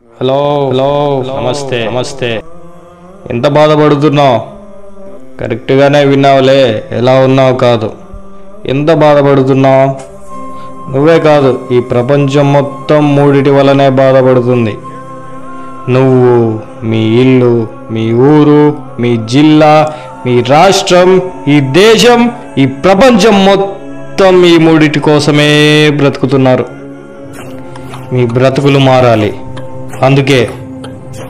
Hello hello నమస్తే నమస్తే. ఎంత బాధపడుతున్నావు? కరెక్ట్గానే విన్నావులే, ఎలా ఉన్నావు కాదు. ఎంత బాధపడుతున్నావు? నువ్వే కాదు, ఈ ప్రపంచం మొత్తం మూడిటి వల్లనే బాధపడుతుంది. నువ్వు, మీ ఇల్లు, మీ ఊరు, మీ జిల్లా, మీ రాష్ట్రం, ఈ దేశం, ఈ ప్రపంచం మొత్తం ఈ మూడిటి కోసమే బ్రతుకుతున్నారు. మీ బ్రతుకులు మారాలి, అందుకే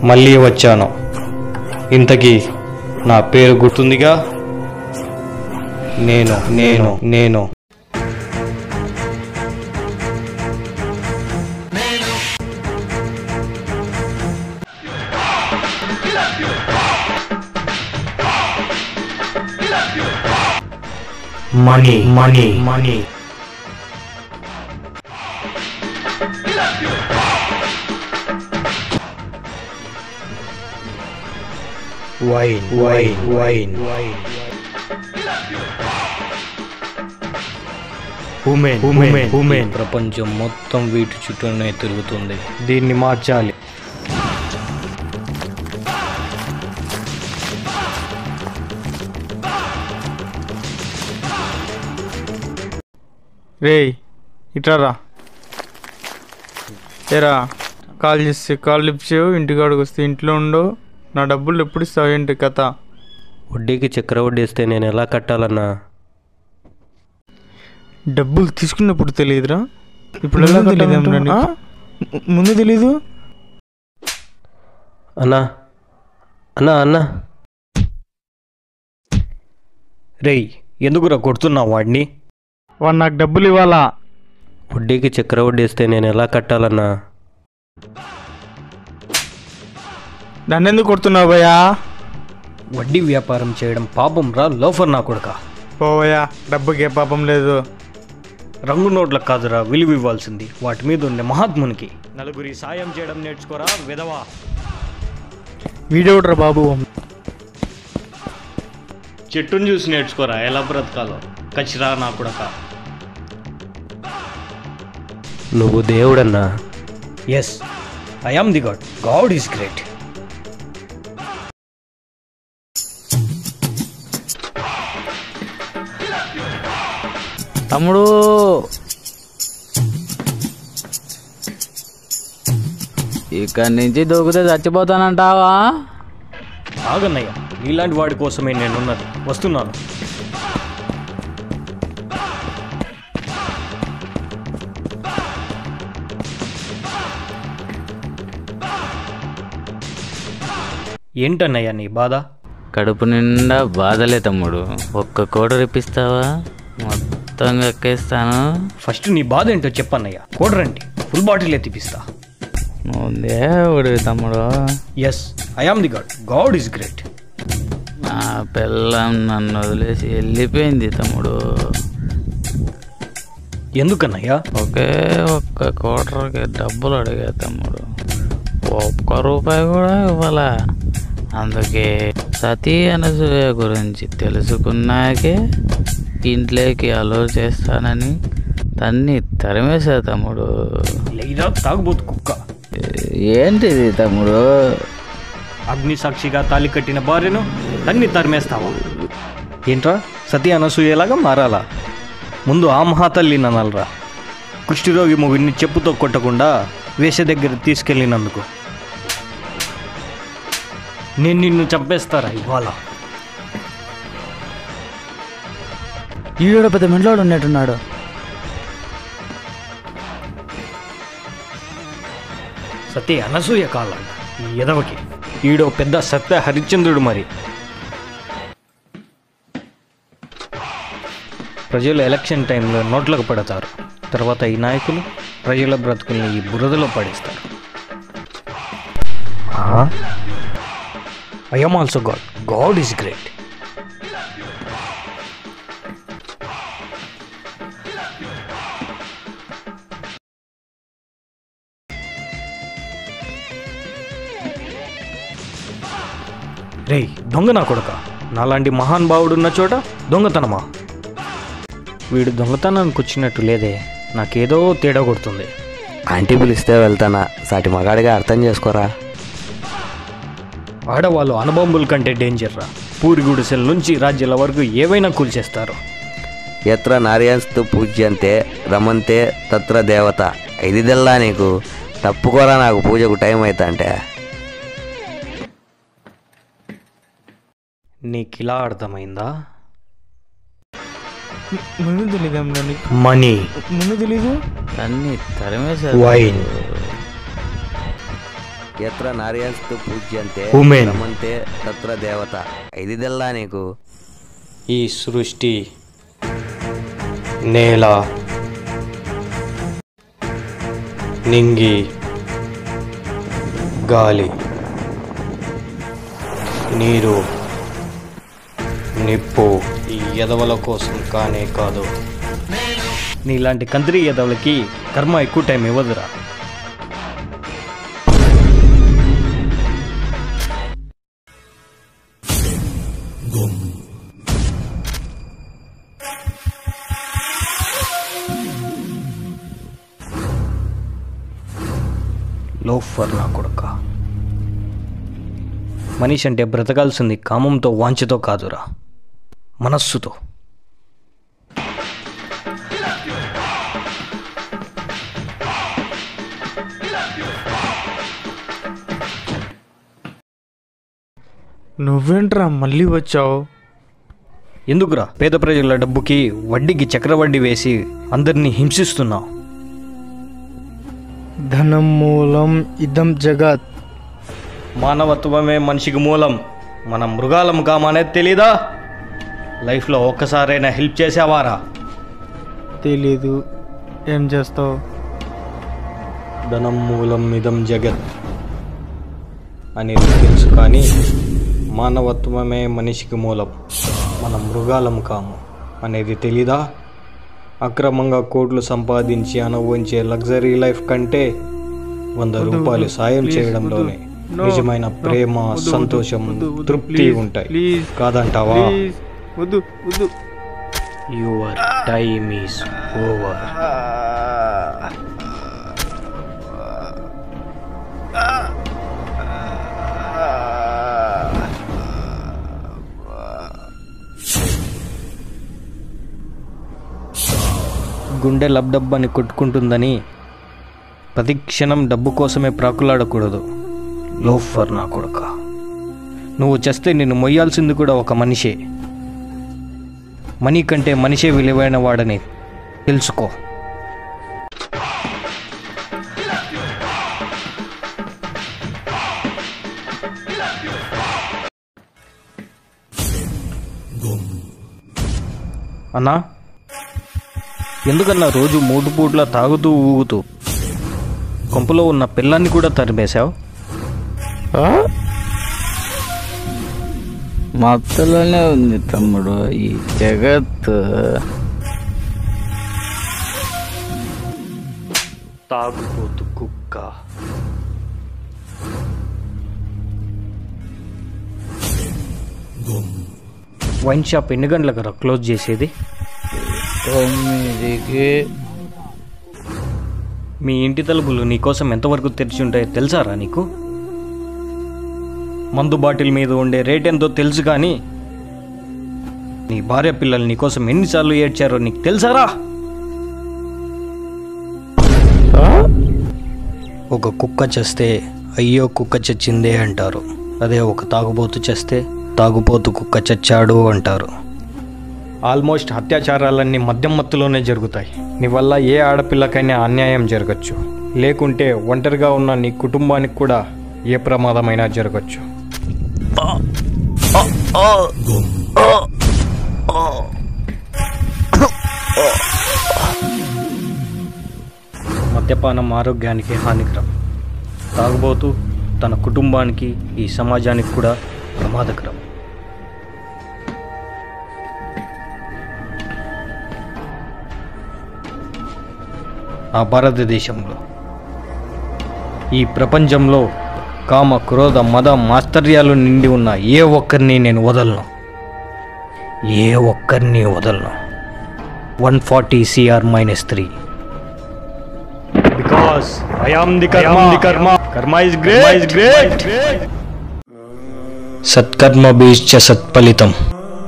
మళ్ళీ వచ్చాను. ఇంతకీ నా పేరు గుర్తుందిగా? నేను నేను నేను money money money wine wine wine wine women women women. ప్రపంచం మొత్తం వీటి చుట్టూనే తిరుగుతుంది. దీన్ని మార్చాలి. రేయ్ ఇట్రారా. ఏరా, కాల్ చేస్తే కాల్ లిఫ్ట్ చేయవు, ఇంటికాడికి వస్తే ఇంట్లో ఉండవు. నా డబ్బులు ఎప్పుడు ఇస్తావు? ఏంటి కథ? వడ్డీకి చక్ర వడ్డీ ఇస్తే నేను ఎలా కట్టాలన్నా? డబ్బులు తీసుకున్నప్పుడు తెలియదురా, ఇప్పుడు ఎలా తెలియదు? ముందు తెలీదు అన్నా అన్నా అన్నా. రేయ్, ఎందుకురా కొడుతున్నావు వాడిని? వాడు నాకు డబ్బులు ఇవ్వాలా. వడ్డీకి చక్ర వడ్డీ ఇస్తే నేను ఎలా కట్టాలన్నా? నన్ను ఎందుకు కొడుతున్నావు భయ్యా? వడ్డీ వ్యాపారం చేయడం పాపం రా, లోఫర్ నా కొడుక. పోవయ్యా, డబ్బుకే పాపం లేదు. రంగు నోట్లకు కాదురా విలువ ఇవ్వాల్సింది, వాటి మీద ఉండే మహాత్మునికి. నలుగురి సాయం చేయడం నేర్చుకోరా విధవా. వీడియోడ్రా బాబు. చెట్టును చూసి నేర్చుకోరా ఎలా బ్రతకాలో. కచ్చిరా నా కొడుక. నువ్వు దేవుడన్నా? Yes, I am the God. God is great. తమ్ముడు, ఇక్కడి నుంచి దూకితే చచ్చిపోతానంటావా? ఆగన్నయ్య, నీలాంటి వాడి కోసమే నేనున్నది. వస్తున్నాను. ఏంటన్నయ్య నీ బాధ? కడుపు నిండా బాధలే తమ్ముడు. ఒక్క కోట ఇప్పిస్తావా? మొత్తం ఎక్కేస్తాను. ఫస్ట్ నీ బాధ ఏంటో చెప్పన్నయ్య. కోడరండి, ఫుల్ బాటిల్ ఎత్తిపిస్తా. నువ్వు దేవుడివి తమ్ముడు. Yes, I am the God. God is great. నా పిల్లం నన్ను వదిలేసి వెళ్ళిపోయింది తమ్ముడు. ఎందుకన్నయ్యా? ఒకే ఒక్క కోటర్కి డబ్బులు అడిగా తమ్ముడు. ఒక్క రూపాయి కూడా ఇవ్వాలా. అందుకే సతీ అనసూయ గురించి తెలుసుకున్నాకే ఇంట్లోకి అలో చేస్తానని తన్ని తరిమేశా తమ్ముడు. లేదా తాగుబోతు కుక్క. ఏంటిది తమ్ముడు? అగ్ని సాక్షిగా తాలి కట్టిన భార్యను తన్ని తరిమేస్తావా? ఏంట్రా, సతీ అనసూయలాగా మారాలా? ముందు ఆ మహాతల్లి ననాలరా. కుష్ఠిరోగి మొగుడిని చెప్పుతో కొట్టకుండా వేష దగ్గర తీసుకెళ్ళినందుకు నేను నిన్ను చంపేస్తారా ఇవాళ? ఈడో పెద్ద మెండ్లోడు ఉన్నట్టున్నాడు. సతీ అనసూయ కాలంట ఈ ఎదవకి. ఈడో పెద్ద సత్య హరిశ్చంద్రుడు. మరి ప్రజలు ఎలక్షన్ టైంలో నోట్లకు పడతారు. తర్వాత ఈ నాయకులు ప్రజల బ్రతుకుల్ని ఈ బురదలో పడేస్తారు. I am also god. God is great. రేయ్ దొంగ నా కొడుక, నాలాంటి మహానుభావుడున్న చోట దొంగతనమా? వీడు దొంగతనానికి వచ్చినట్టు లేదే, నాకేదో తేడా కొడుతుంది. ఆంటీ పిలిస్తే వెళ్తానా, సాటి మగాడిగా అర్థం చేసుకోరా. ఆడవాళ్ళు అణుబాంబుల కంటే డేంజర్ రా. పూరి గుడిసెల నుంచి రాజ్యాల వరకు ఏవైనా కూల్చేస్తారు. ఎత్ర నార్యంస్తు పూజ్యంతే రమంతే తత్ర దేవత. ఇదిదెల్లా నీకు, తప్పుకోరా, నాకు పూజకు టైం అవుతా అంటే. నీకు ఇలా అర్థమైందా? ముందు తెలీదా మనీ, ముందు తెలీదు. అన్ని తరిమేశారు. వైన్, ఎత్ర నార్యంస్తు పూజ్యంతే Women. రమంతే తత్ర దేవత. ఇదిదెల్లా నీకు. ఈ సృష్టి, నేల, నింగి, గాలి, నీరు, నిప్పు ఈ ఎదవల కోసం కానే కాదు. నీలాంటి కంత్రి ఎదవలకి కర్మ ఎక్కువ టైం ఇవ్వదురా. లోఫర్ నా కొడుక. మనిషి అంటే బ్రతకాల్సింది కామంతో, వాంఛతో కాదురా, మనస్సుతో. నువ్వేంట్రా మళ్ళీ వచ్చావు? ఎందుకురా పేద ప్రజల డబ్బుకి వడ్డీకి చక్రవడ్డీ వేసి అందరినీ హింసిస్తున్నావు? ధనం మూలం ఇదం జగత్. మానవత్వమే మనిషికి మూలం. మనం మృగాలం కామనేది తెలీదా? లైఫ్లో ఒక్కసారైనా హెల్ప్ చేసావారా? తెలీదు. ఏం చేస్తావు? ధనం మూలం ఇదం జగత్ అనేది తెలుసు, కానీ మానవత్వమే మనిషికి మూలం, మనం మృగాలం కాము అనేది తెలీదా? అక్రమంగా కోట్లు సంపాదించి అనుభవించే లగ్జరీ లైఫ్ కంటే 100 రూపాయలు సాయం చేయడంలోనే నిజమైన ప్రేమ, సంతోషం, తృప్తి ఉంటాయి. కాదంటావా? వద్దు వద్దు. Your time is over. గుండె లబ్డబ్బని కొట్టుకుంటుందని ప్రతి క్షణం డబ్బు కోసమే ప్రాకులాడకూడదు. లోఫర్ నా కొడుక. నువ్వు చేస్తే నిన్ను మొయ్యాల్సింది కూడా ఒక మనిషే. మనీ కంటే మనిషే విలువైన వాడని తెలుసుకో. అన్నా, ఎందుకన్నా రోజు 3 పూట్ల తాగుతూ ఊగుతూ కొంపలో ఉన్న పిల్లాన్ని కూడా తరిమేశావు? మత్తులోనే ఉంది తమ్ముడు ఈ జగత్. తాగుపోతు కుక్క. వైన్ షాప్ ఎన్ని గంటలకు క్లోజ్ చేసేది? 9కి. మీ ఇంటి తలుపులు నీకోసం ఎంతవరకు తెరిచి ఉంటాయో తెలుసారా నీకు? మందు బాటిల్ మీద ఉండే రేట్ ఎంతో తెలుసు, కానీ నీ భార్య పిల్లలు నీకోసం ఎన్నిసార్లు ఏడ్చారో నీకు తెలుసారా? ఒక కుక్క చేస్తే అయ్యో కుక్క చచ్చిందే అంటారు. అదే ఒక తాగుబోతు చేస్తే తాగుబోతు కుక్క చచ్చాడు అంటారు. ఆల్మోస్ట్ అత్యాచారాలన్నీ మద్యం మత్తులోనే జరుగుతాయి. నీ వల్ల ఏ ఆడపిల్లకైనా అన్యాయం జరగచ్చు, లేకుంటే ఒంటరిగా ఉన్న నీ కుటుంబానికి కూడా ఏ ప్రమాదమైనా జరగచ్చు. మద్యపానం ఆరోగ్యానికి హానికరం. తాగుబోతూ తన కుటుంబానికి, ఈ సమాజానికి కూడా ప్రమాదకరం. ఆ భారతదేశంలో, ఈ ప్రపంచంలో కామ, క్రోధ, మద, మాత్సర్యాలు నిండి ఉన్న ఏ ఒక్కరిని నేను వదలను. ఏ ఒక్కరిని వదలను. 140 CR-3. Because boss I am the కర్మ కర్మ ఇస్ గ్రేట్ సత్కర్మ బీజ సత్ఫలితం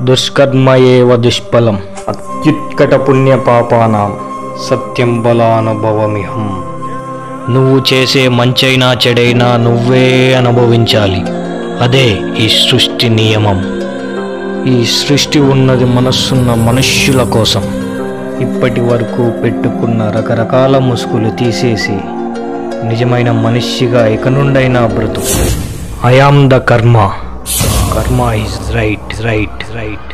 దుష్కర్మ ఏవ దుష్ఫలం అత్యుత్కట పుణ్య పాపానాం సత్యం బలానుభవమిహం. నువ్వు చేసే మంచైనా చెడైనా నువ్వే అనుభవించాలి. అదే ఈ సృష్టి నియమం. ఈ సృష్టి ఉన్నది మనస్సున్న మనుష్యుల కోసం. ఇప్పటి వరకు పెట్టుకున్న రకరకాల ముసుగులు తీసేసి నిజమైన మనిషిగా ఇక నుండైనా బ్రతుకు. ఐ యామ్ ద కర్మ. కర్మ ఈజ్ రైట్.